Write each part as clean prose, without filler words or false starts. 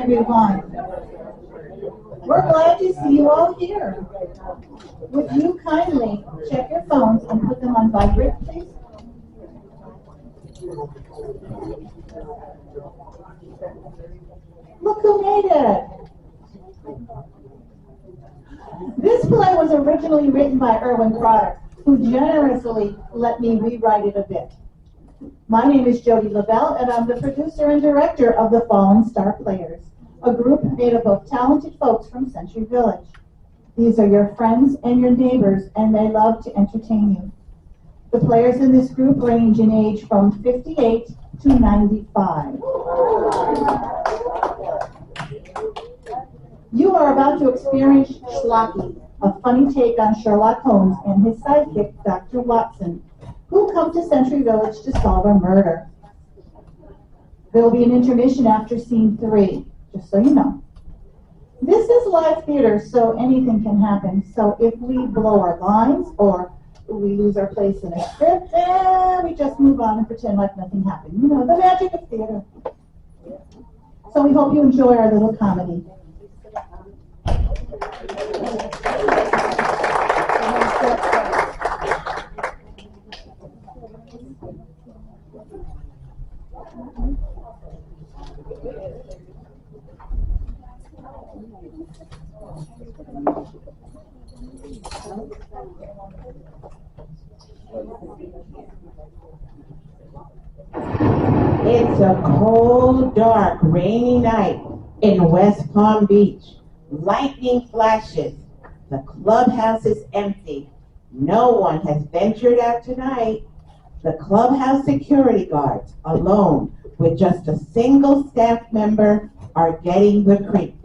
everyone. We're glad to see you all here. Would you kindly check your phones and put them on vibrate, please? Look who made it. This play was originally written by Erwin Protter, who generously let me rewrite it a bit. My name is Jody Lebel, and I'm the producer and director of the Fallen Star Players, a group made up of talented folks from Century Village. These are your friends and your neighbors, and they love to entertain you. The players in this group range in age from 58 to 95. You are about to experience Shlocky, a funny take on Sherlock Holmes and his sidekick, Dr. Watson, who come to Century Village to solve a murder. There will be an intermission after scene 3, just so you know. This is live theater, so anything can happen. So if we blow our lines or we lose our place in a script, we just move on and pretend like nothing happened. You know, the magic of theater. So we hope you enjoy our little comedy. It's a cold, dark, rainy night in West Palm Beach. Lightning flashes. The clubhouse is empty. No one has ventured out tonight. The clubhouse security guards, alone with just a single staff member, are getting the creeps.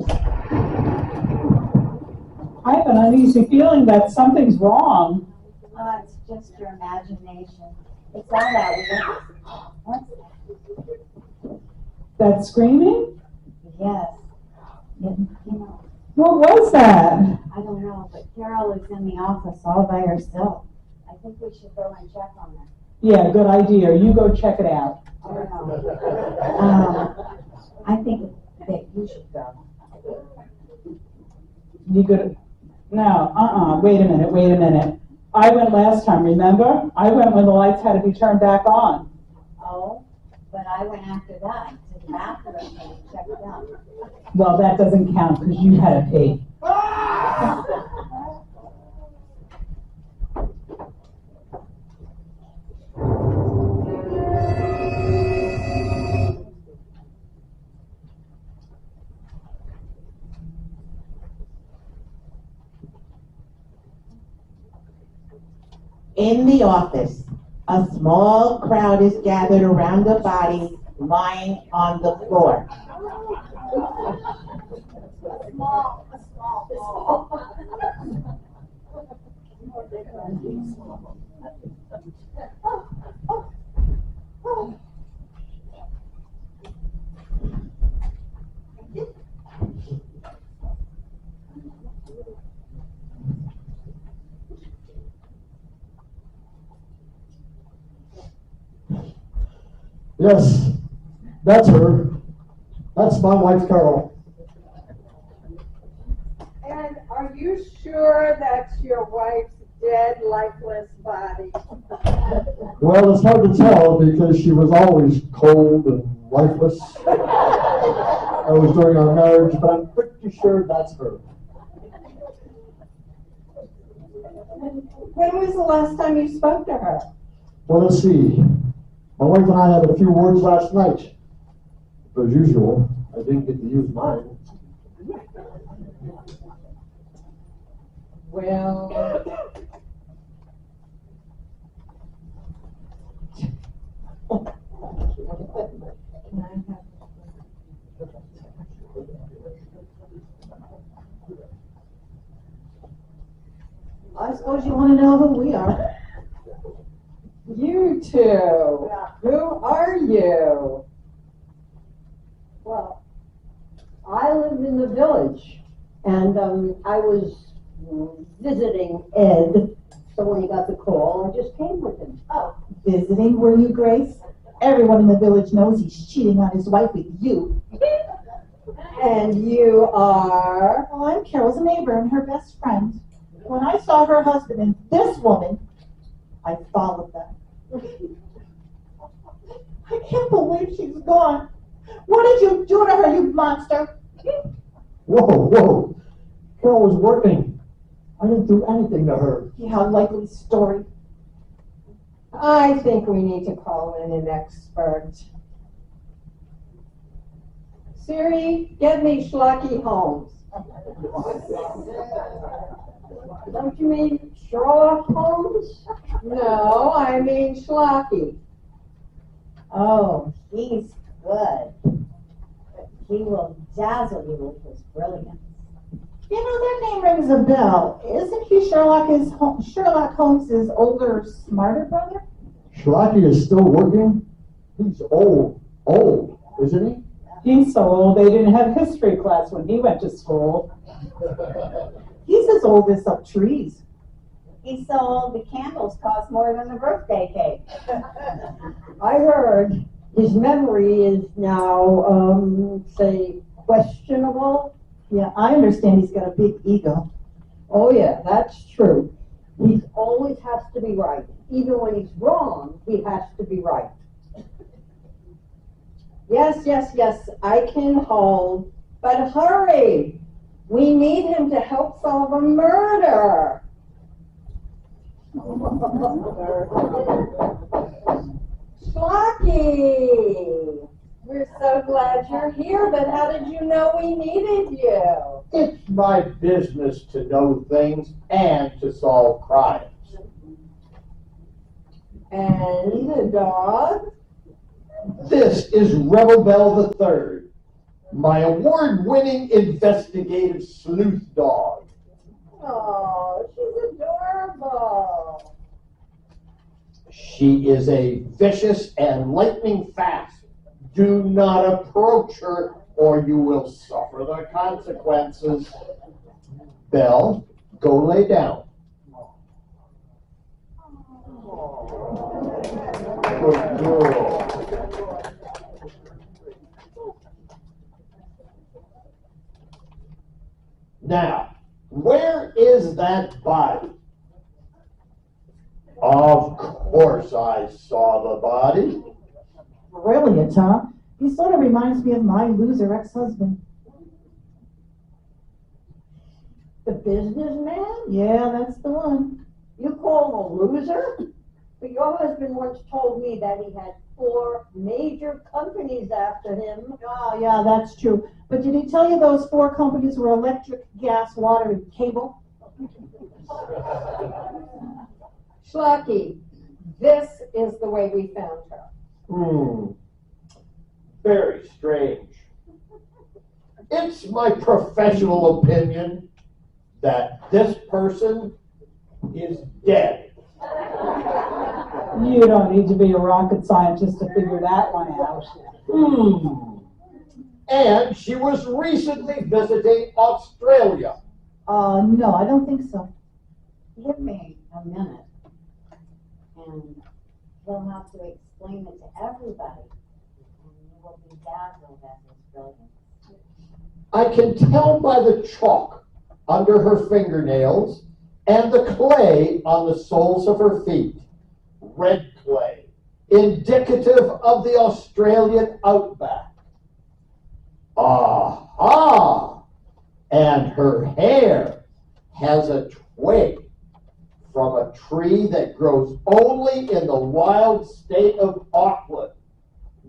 I have an uneasy feeling that something's wrong. Oh, it's just your imagination. It's all that. What's That screaming? Yes. You know, What was that? I don't know, but Carol is in the office all by herself. I think we should go and check on her. Yeah, good idea. You go check it out. I don't know. I think that you should go. You could, no, wait a minute. I went last time, remember? I went when the lights had to be turned back on. Oh, but I went after that to the bathroom and checked it out. Well, that doesn't count because you had to pee. In the office, a small crowd is gathered around the body lying on the floor. Yes, that's her. That's my wife, Carol. And are you sure that's your wife's dead, lifeless body? Well, it's hard to tell because she was always cold and lifeless. That was during our marriage, but I'm pretty sure that's her. When was the last time you spoke to her? Well, let's see. My wife and I had a few words last night. As usual, I didn't get to use mine. Well, I suppose you want to know who we are. you two. Who are you? Well, I lived in the village, and I was visiting Ed, so when he got the call, I just came with him. Oh, visiting, were you, Grace? Everyone in the village knows he's cheating on his wife with you. And you are? Well, I'm Carol's neighbor and her best friend. When I saw her husband and this woman, I followed them. I can't believe she's gone. What did you do to her, you monster? Whoa. Carol was working. I didn't do anything to her. Yeah, likely story. I think we need to call in an expert. Siri, get me Shlocky Holmes. Don't you mean Sherlock Holmes? No, I mean Shlocky. Oh, he's good. He will dazzle you with his brilliance. You know, that name rings a bell. Isn't he Sherlock Holmes's older, smarter brother? Shlocky is still working? He's old, isn't he? He's so old they didn't have history class when he went to school. He's as old as some trees. He's so old the candles cost more than the birthday cake. I heard his memory is now, say, questionable. Yeah, I understand he's got a big ego. Oh yeah, that's true. He always has to be right. Even when he's wrong, he has to be right. Yes, I can hold. But hurry! We need him to help solve a murder. Shlocky! We're so glad you're here, but how did you know we needed you? It's my business to know things and to solve crimes. And the dog? This is Rebel Belle III, my award-winning investigative sleuth dog. Oh, she's adorable. She is a vicious and lightning fast. Do not approach her or you will suffer the consequences. Belle, go lay down. Good girl. Now, where is that body? Of course I saw the body. Brilliant, huh? He sort of reminds me of my loser ex-husband. The businessman? Yeah, that's the one. You call him a loser? But your husband once told me that he had 4 major companies after him. Oh, yeah, that's true. But did he tell you those 4 companies were electric, gas, water, and cable? Shlocky, this is the way we found her. Very strange. It's my professional opinion that this person is dead. You don't need to be a rocket scientist to figure that one out. And she was recently visiting Australia. No, I don't think so. Give me a minute, and he'll have to explain it to everybody, and you will be dazzled at his brilliance. I can tell by the chalk under her fingernails and the clay on the soles of her feet. Red clay, indicative of the Australian outback. Aha! And her hair has a twig from a tree that grows only in the wild state of Auckland.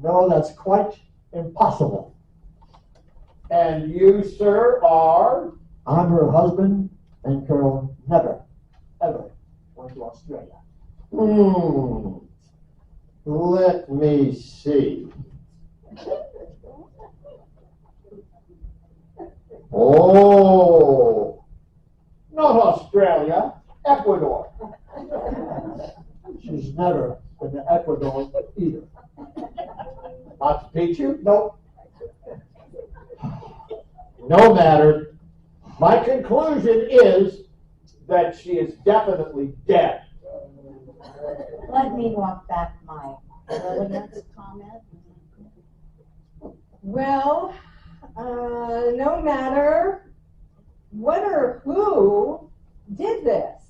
No, that's quite impossible. And you, sir, are? I'm her husband, and Carol never, ever went to Australia. Let me see. Oh, not Australia, Ecuador. She's never been to Ecuador either. Machu Picchu? Nope. No matter. My conclusion is that she is definitely dead. Let me walk back my brilliance comment. Well, No matter what or who did this.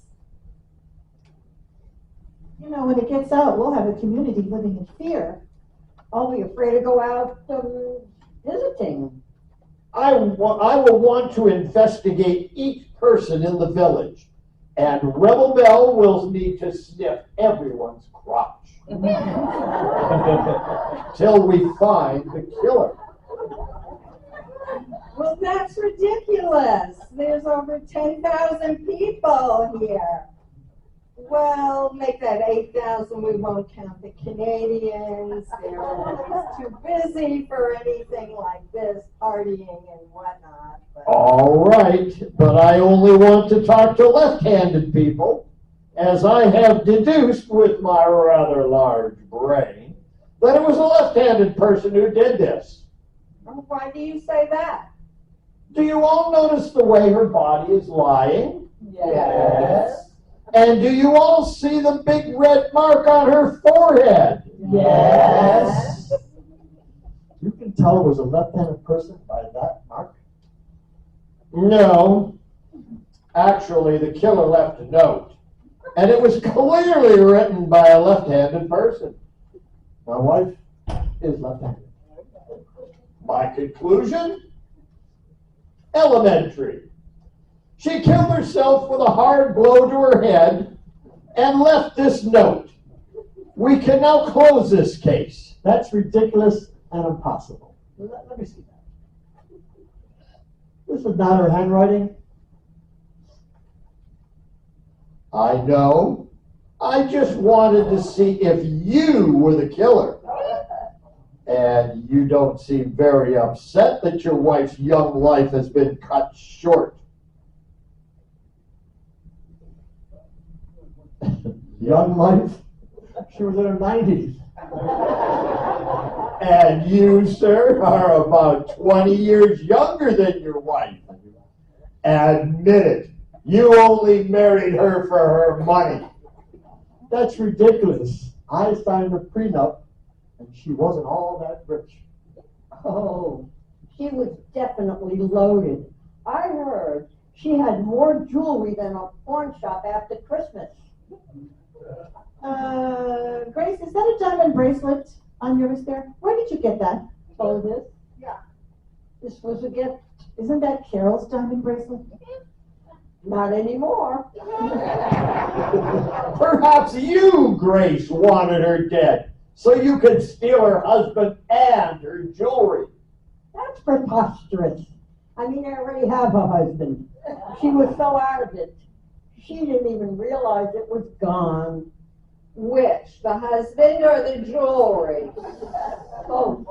You know, when it gets out, we'll have a community living in fear. I'll be afraid to go out visiting. I will want to investigate each person in the village, and Rebel Belle will need to sniff everyone's crotch till we find the killer. Well, that's ridiculous. There's over 10,000 people here. Well, make that 8,000. We won't count the Canadians. They're always too busy for anything like this, partying and whatnot. But All right, but I only want to talk to left-handed people, as I have deduced with my rather large brain that it was a left-handed person who did this. why do you say that? Do you all notice the way her body is lying? Yes. And do you all see the big red mark on her forehead? Yes. You can tell it was a left-handed person by that mark. No. Actually, the killer left a note, and it was clearly written by a left-handed person. My wife is left-handed. My conclusion? Elementary. She killed herself with a hard blow to her head and left this note. We can now close this case. That's ridiculous and impossible. Let me see that. This is not her handwriting. I know. I just wanted to see if you were the killer. And you don't seem very upset that your wife's young life has been cut short. Young life. She was in her 90s. And you, sir, are about 20 years younger than your wife. Admit it. You only married her for her money. That's ridiculous. I signed a prenup, and she wasn't all that rich. Oh, she was definitely loaded. I heard she had more jewelry than a pawn shop after Christmas. Grace, is that a diamond bracelet on your wrist there? Where did you get that? Oh, this? Yeah. This was a gift. Isn't that Carol's diamond bracelet? Not anymore. Perhaps you, Grace, wanted her dead so you could steal her husband and her jewelry. That's preposterous. I mean, I already have a husband. She was so out of it, she didn't even realize it was gone. Which, the husband or the jewelry? Oh,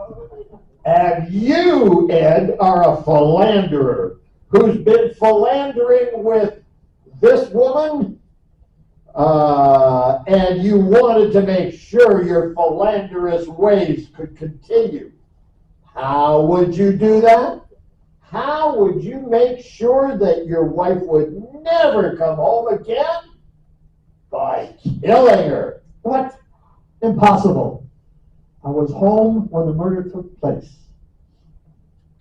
And you, Ed, are a philanderer who's been philandering with this woman, and you wanted to make sure your philanderous ways could continue. How would you do that? How would you make sure that your wife would never come home again? By killing her. What? Impossible. I was home when the murder took place.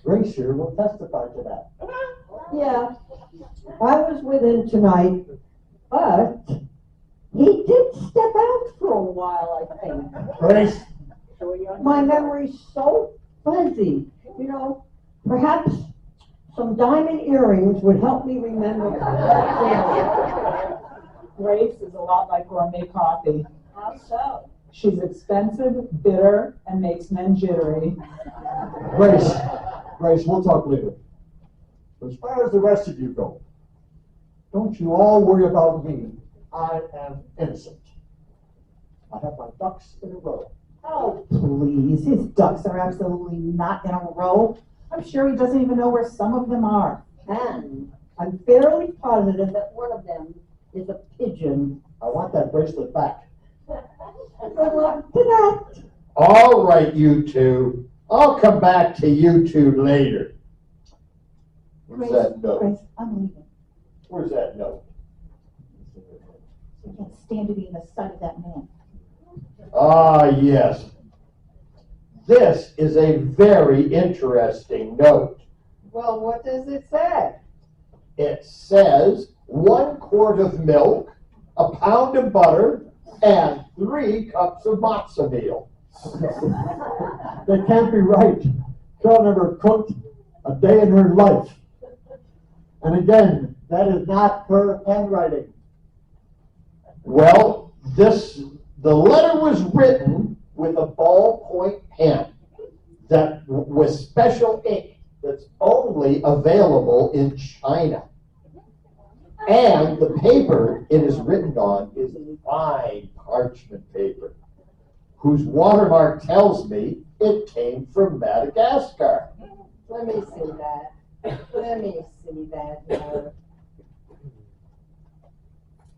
Grace here will testify to that. yeah. I was with him tonight, but he did step out for a while, I think. Grace, My memory's so fuzzy. You know, perhaps some diamond earrings would help me remember. Grace is a lot like gourmet coffee. How so? She's expensive, bitter, and makes men jittery. Grace, we'll talk later. As far as the rest of you go, don't you all worry about me. I am innocent. I have my ducks in a row. Oh, please. His ducks are absolutely not in a row. I'm sure he doesn't even know where some of them are. And I'm fairly positive that one of them is a pigeon. I want that bracelet back. Good luck to that. All right, you two. I'll come back to you two later. Where's that note? Grace, I'm leaving. Where's that note? I can't stand to be in the sight of that man. Ah, yes. This is a very interesting note. Well, what does it say? It says 1 quart of milk, a pound of butter, and 3 cups of matzo meal. That can't be right. Carol never cooked a day in her life. And again, that is not her handwriting. Well, the letter was written with a ballpoint pen that with special ink that's only available in China. And the paper it is written on is fine parchment paper, whose watermark tells me it came from Madagascar. Let me see that. Let me see that note.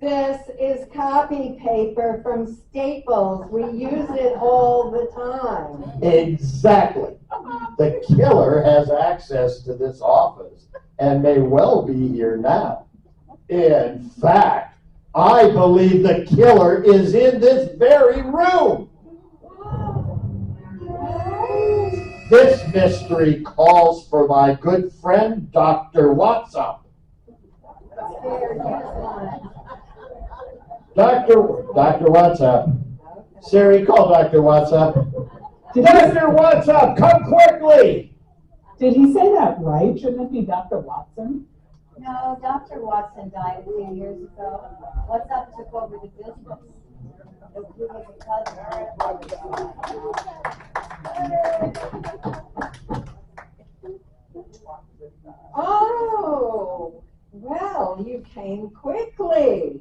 This is copy paper from Staples. We use it all the time. Exactly. The killer has access to this office and may well be here now. In fact, I believe the killer is in this very room. This mystery calls for my good friend, Dr. Whatsup. Here, here's one. Dr. Whatsup. Siri, call Dr. Whatsup. Dr. Whatsup, come quickly. Did he say that right? Shouldn't it be Dr. Watson? No, Dr. Watson died a few years ago. Whatsup took over the business. He was a cousin of Oh, well, you came quickly.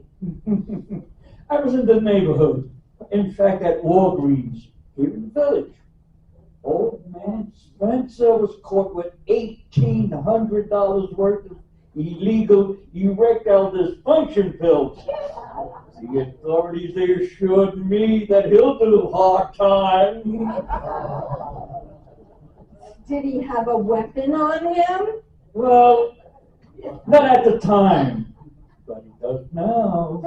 I was in the neighborhood. In fact, at Walgreens, here in the village. Old man Spencer was caught with $1,800 worth of illegal erectile dysfunction pills. The authorities, they assured me that he'll do hard time. Did he have a weapon on him? Well, not at the time, but he does now.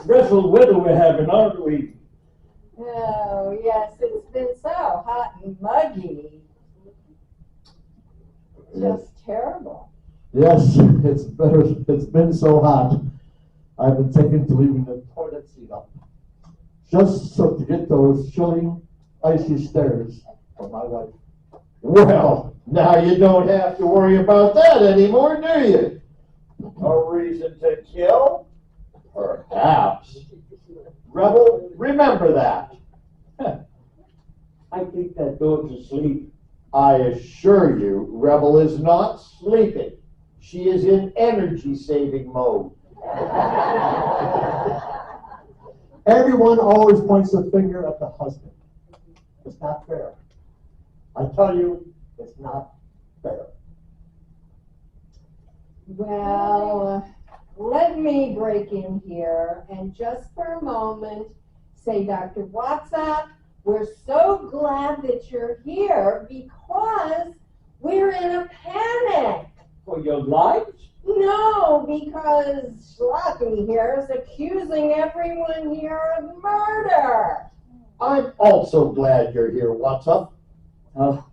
Dreadful weather we're having, aren't we? Oh, yes, it's been so hot and muggy. Just terrible. Yes, it's been so hot. I've been taken to leaving the toilet seat up. Just so to get those chilling, icy stares from my wife. Well, now you don't have to worry about that anymore, do you? A reason to kill? Perhaps. Rebel, remember that. I think that dog's asleep. I assure you, Rebel is not sleeping. She is in energy-saving mode. Everyone always points the finger at the husband. It's not fair. I tell you, it's not fair. Well, let me break in here and just for a moment say, Dr. Whatsup, we're so glad that you're here because we're in a panic. For your lives? No, because Shlocky here is accusing everyone here of murder. I'm also glad you're here, Whatsup. No,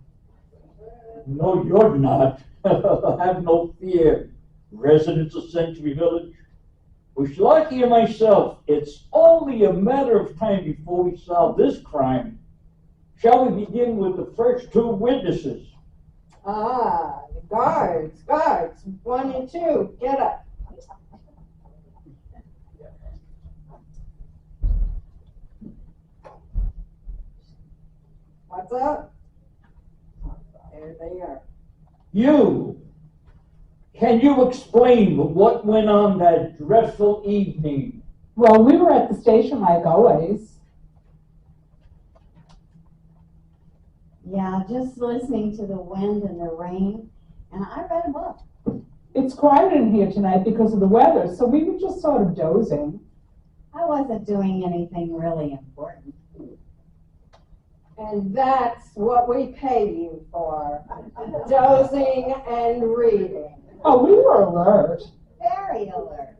you're not. Have no fear, residents of Century Village. With Shlocky and myself, it's only a matter of time before we solve this crime. Shall we begin with the first 2 witnesses? Ah, the guards, 1 and 2, get up. What's up? There they are. You, can you explain what went on that dreadful evening? Well, we were at the station like always. Yeah, just listening to the wind and the rain, and I read a book. It's quiet in here tonight because of the weather, so we were just sort of dozing. I wasn't doing anything really important. And that's what we pay you for, dozing and reading. Oh, we were alert. Very alert.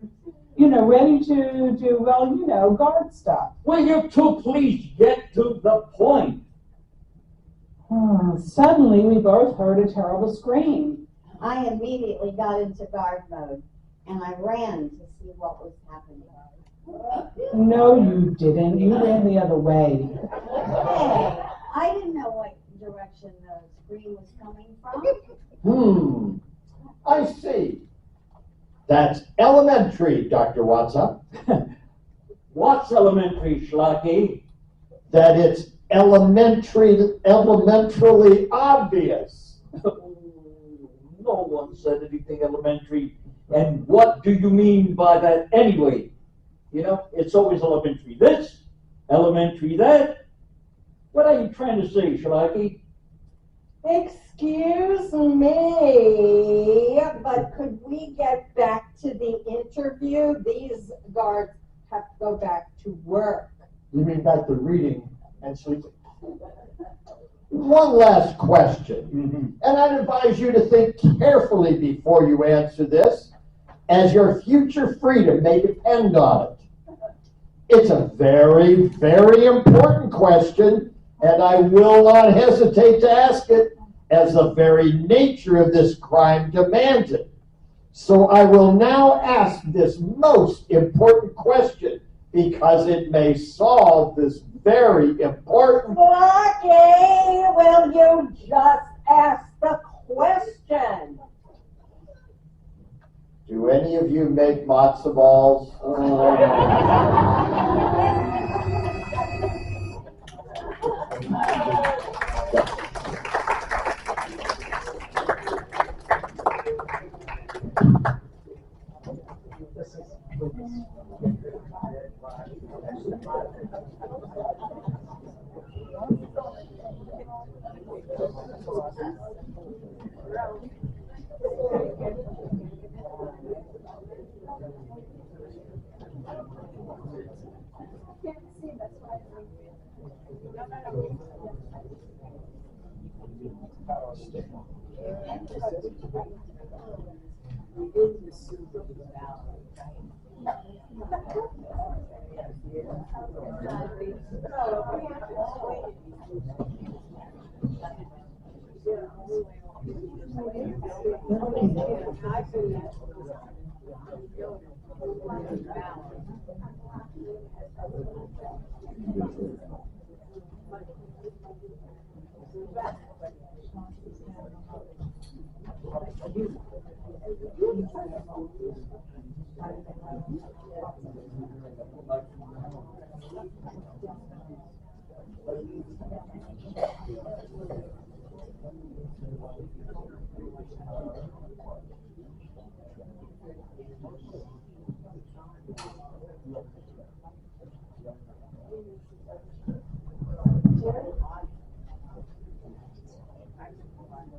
You know, ready to do, well, you know, guard stuff. Will you two please get to the point? Suddenly, we both heard a terrible scream. I immediately got into guard mode and I ran to see what was happening. No, you didn't. You ran the other way. Hey, I didn't know what direction the scream was coming from. I see. That's elementary, Dr. Whatsup. What's elementary, Shlocky? That it's elementarily obvious. No one said anything elementary. And what do you mean by that anyway? You know, it's always elementary this, elementary that. What are you trying to say, Shlocky? Excuse me, but could we get back to the interview? These guards have to go back to work. You mean back to reading and sleeping? One last question, and I'd advise you to think carefully before you answer this, as your future freedom may depend on it. It's a very, very important question, and I will not hesitate to ask it, as the very nature of this crime demands it. So I will now ask this most important question, because it may solve this very important... Shlocky, will you just ask the question? Do any of you make matzo balls?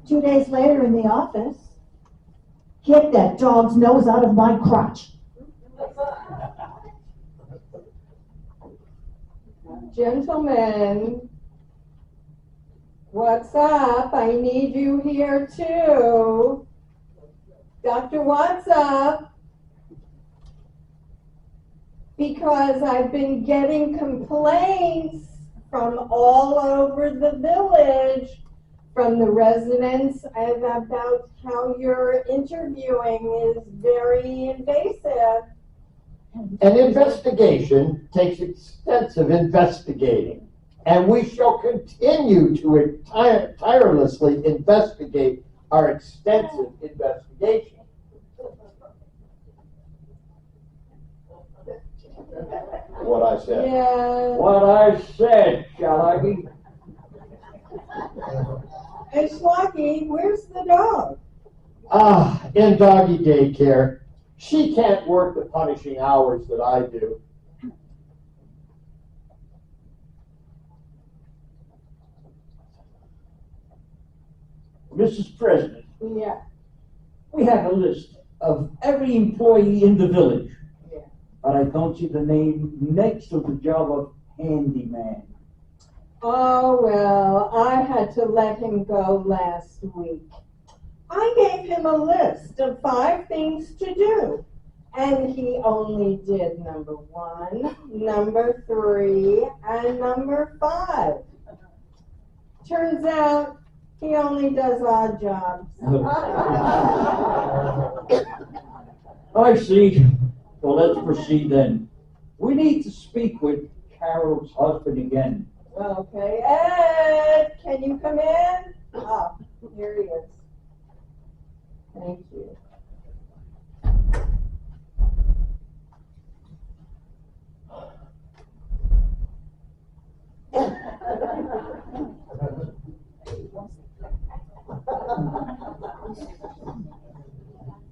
Two days later in the office, get that dog's nose out of my crotch. Gentlemen, what's up? I need you here too. Dr. Whatsup? Because I've been getting complaints from all over the village, from the residents, about how your interviewing is very invasive. An investigation takes extensive investigating, and we shall continue to tirelessly investigate our extensive investigation. What I said. Yeah. What I said, Shlocky. Hey, Shlocky, where's the dog? In doggy daycare. She can't work the punishing hours that I do. Mrs. President, Yeah. we have a list of every employee in the village. Yeah. But I don't see the name next to the job of handyman. Oh, well, I had to let him go last week. I gave him a list of 5 things to do, and he only did number 1, number 3, and number 5. Turns out, he only does odd jobs. I see. Well, let's proceed then. We need to speak with Carol's husband again. Okay, Ed, can you come in? Oh, here he is. Thank you.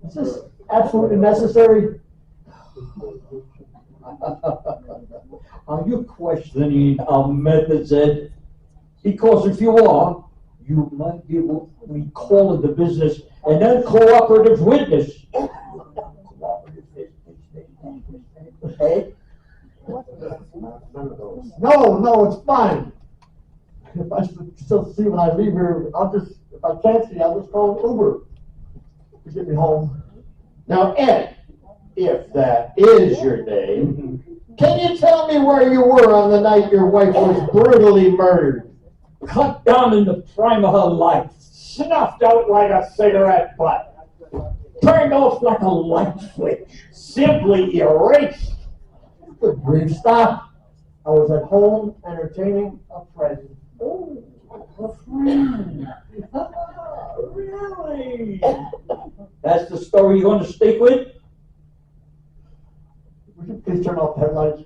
Is this absolutely necessary? Are you questioning our methods, Ed? Because if you are, you might be what we call in the business an uncooperative witness. Ed? No, it's fine. If I still see when I leave here, if I can't see, I'll just call an Uber to get me home. Now, Ed, if that is your name, can you tell me where you were on the night your wife was brutally murdered? Cut down in the prime of her life. Snuffed out like a cigarette butt. Turned off like a light switch. Simply erased. Good grief, stop. I was at home entertaining a friend. Oh, a friend. Really? That's the story you're going to stick with? Would you please turn off the headlights?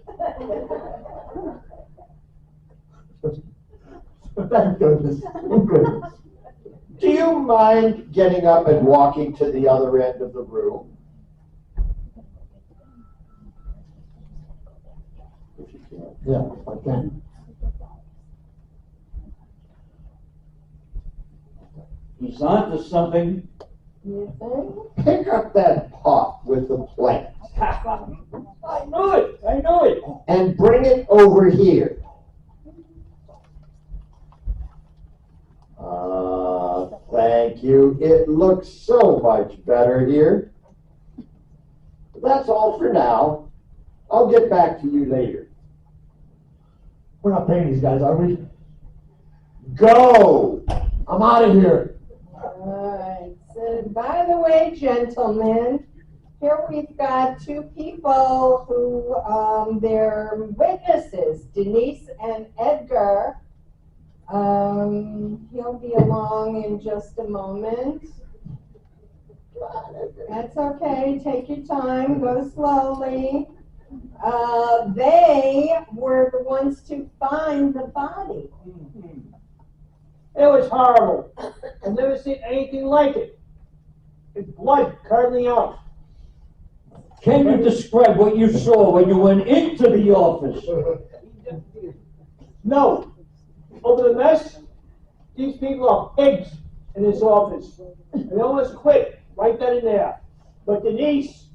Thank goodness. Thank goodness. Do you mind getting up and walking to the other end of the room? If you can. Yeah, if I can. He's on to something. You think? Pick up that pot with the plant I knew it. and bring it over here. Thank you. It looks so much better here. That's all for now. I'll get back to you later. We're not paying these guys, are we? Go! I'm out of here. Alright, so by the way, gentlemen, here we've got two people who, they're witnesses, Denise and Edgar. He'll be along in just a moment. That's okay, take your time, go slowly. They were the ones to find the body. It was horrible. I've never seen anything like it. It's blood curdling out. Can you describe what you saw when you went into the office? No. Over the mess, these people are pigs in this office. They almost quit right then and there. But Denise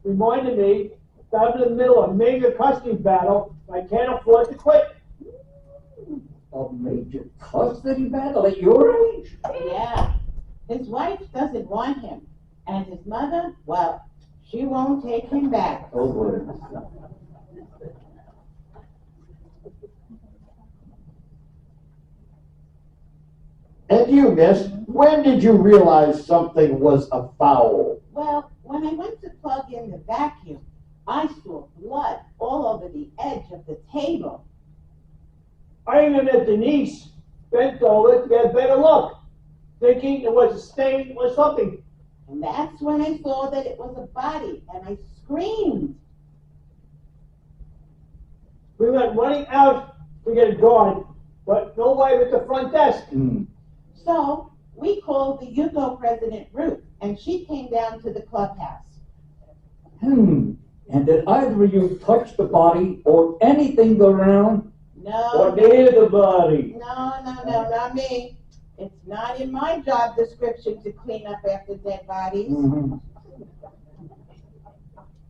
reminded me that I'm in the middle of a major custody battle and I can't afford to quit. A major custody battle at your age? Yeah. His wife doesn't want him. And his mother, well, she won't take him back. Oh, boy. And you, miss, when did you realize something was afoul? Well, when I went to plug in the vacuum, I saw blood all over the edge of the table. I even met Denise bent over to get a better look, thinking it was a stain or something. And that's when I saw that it was a body, and I screamed. We went running out to get a guard, but nobody at the front desk. So we called the Yugo president, Ruth, and she came down to the clubhouse. And did either of you touch the body or anything around? No. Or near the body? No, not me. It's not in my job description to clean up after dead bodies.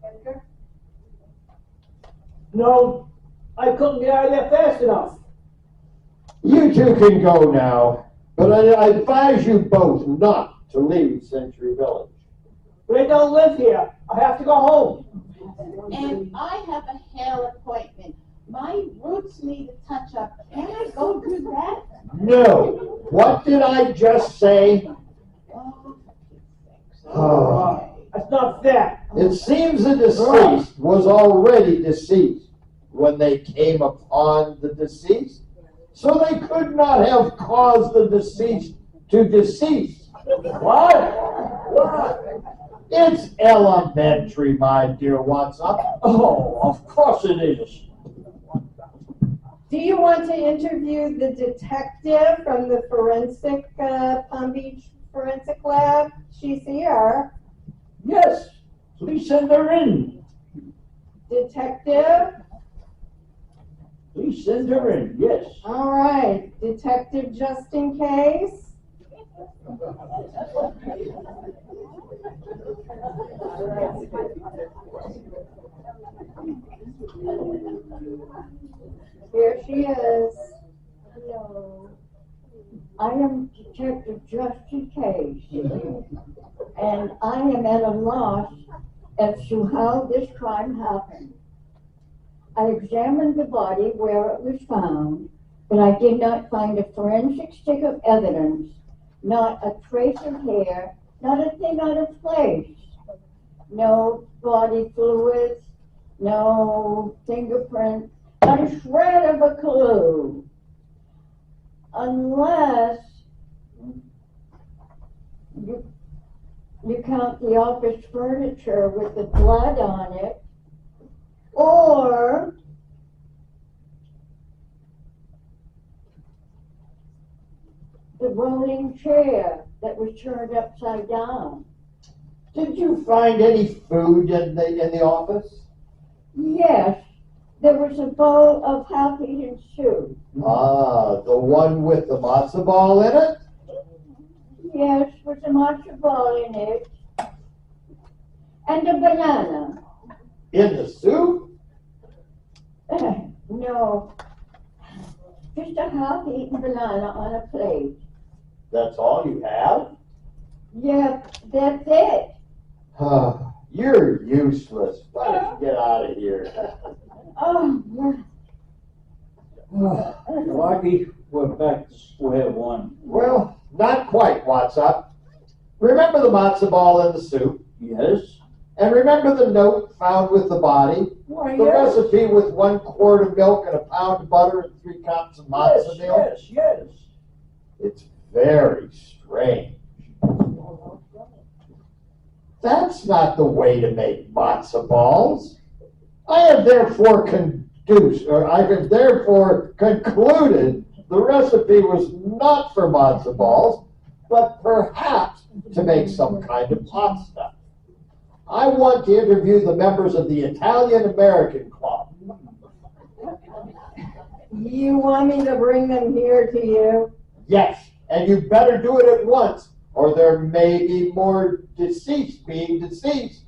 Edgar? No, I couldn't get out of there fast enough. You two can go now, but I advise you both not to leave Century Village. But I don't live here. I have to go home. And I have a hair appointment. My roots need a touch up. Can I go do that? No. What did I just say? Oh. That's not fair. It seems the deceased was already deceased when they came upon the deceased, so they could not have caused the deceased to decease. What? It's elementary, my dear Whatsup. Oh, of course it is. Do you want to interview the detective from the forensic, Palm Beach Forensic Lab? She's here. Yes, please send her in. Detective? Please send her in, yes. All right, detective just in case. Here she is. Hello. I am Detective Just in Case, and I am at a loss as to how this crime happened. I examined the body where it was found, but I did not find a forensic stick of evidence, not a trace of hair, not a thing out of place. No body fluids, no fingerprints, not a shred of a clue. Unless you count the office furniture with the blood on it, or the rolling chair that was turned upside down. Did you find any food in the office? Yes, there was a bowl of half-eaten soup. Ah, the one with the matzo ball in it? Yes, with a matzo ball in it, and a banana. In the soup? No, just a half-eaten banana on a plate. That's all you have? Yeah, that's it. You're useless. Why don't you get out of here? Oh, yeah. Lucky we're back to square one. Well, not quite, Whatsup. Remember the matzo ball in the soup? Yes? And remember the note found with the body? Why, The yes. recipe with 1 quart of milk and a pound of butter and 3 cups of matzo meal? Yes. It's very strange. That's not the way to make matzo balls. I have therefore concluded the recipe was not for matzo balls, but perhaps to make some kind of pasta. I want to interview the members of the Italian American Club. You want me to bring them here to you? Yes, and you better do it at once, or there may be more deceased being deceased.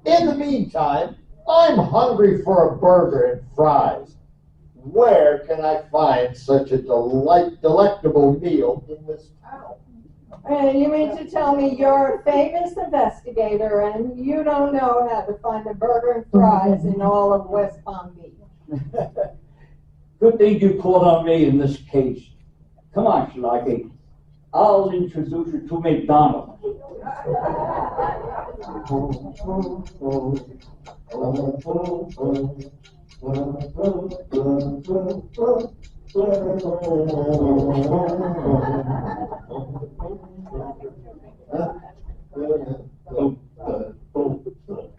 In the meantime, I'm hungry for a burger and fries. Where can I find such a delectable meal in this town? You mean to tell me you're a famous investigator and you don't know how to find a burger and fries in all of West Palm Beach? Good thing you called on me in this case. Come on, Shlocky. I'll introduce you to McDonald.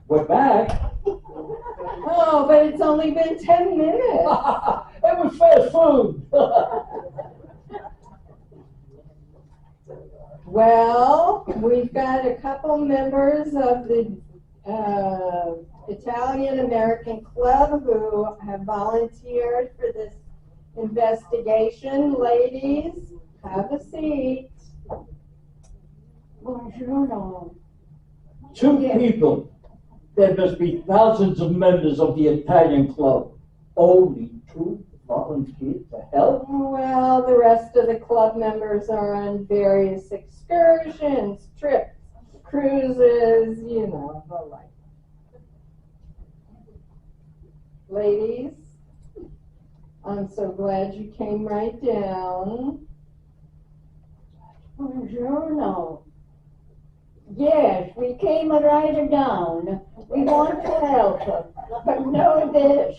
We're back. Oh, but it's only been 10 minutes. It was fast food. Well, we've got a couple members of the Italian American Club who have volunteered for this investigation. Ladies, have a seat. Buongiorno. Two people. There must be thousands of members of the Italian club. Only 2 volunteered to help? Well, the rest of the club members are on various excursions, trips, cruises, you know, the like. Ladies, I'm so glad you came right down. Buongiorno. Yes, we came right down. We want to help her, but know this.